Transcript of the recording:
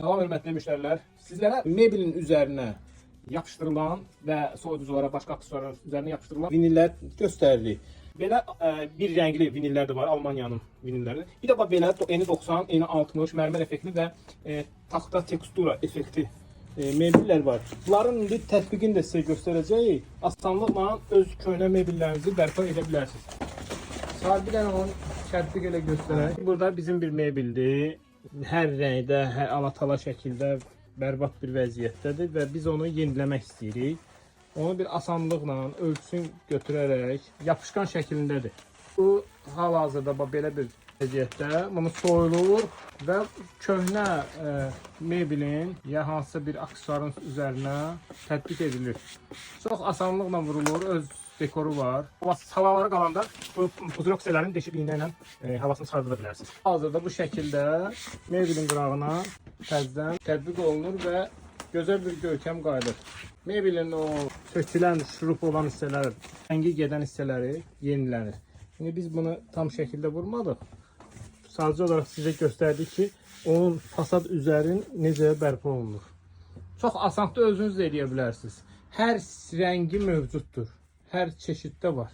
Salam hörmətli müştərilər. Sizlərə meblin üzərinə yapışdırılan və soyuduculara, başqa aksesuarların üzərinə yapışdırılan vinillər göstəririk. Belə bir rəngli vinillər də var, Almaniyanın vinilləri. Bir də belə eni 90, eni 60 mərmər effektli və taxta tekstura effekti mebllər var. Bunların indi tətbiqini də sizə göstərəcəyik. Asanlıqla öz köhnə mebllərinizi bərpa edə bilərsiniz. Sabirən onu tətbiq elə göstərək. Burada bizim bir mebildir. Hər rəngdə, hər alatala şəkildə bərbad bir vəziyyətdədir və biz onu yeniləmək istəyirik. Onu bir asanlıqla ölçüsünü götürərək yapışqan şəklindədir. Bu hal-hazırda belə bir vəziyyətdə bunu soyulur və köhnə meblin ya hansısa bir aksesuarın üzərinə tətbiq edilir. Çox asanlıqla vurulur, öz dekoru var. Havalara qalanda bu pudrokselerin deşikliyi ilə havasını sardıra bilərsiniz. Hazırda bu şəkildə meblin qırağına təzədən tətbiq olunur və gözəl bir görkəm qayıdır. Meblin o sökülən, şurup olan hissələri, rəngi gedən hissələri yenilənir. Şimdi biz bunu tam şəkildə vurmadıq. Sadəcə olaraq sizə göstərdik ki, onun fasad üzərin necə bərpa olunur. Çox asanlıqda özünüz də edə bilərsiniz. Hər rəngi mövcuddur. Hər çeşiddə var.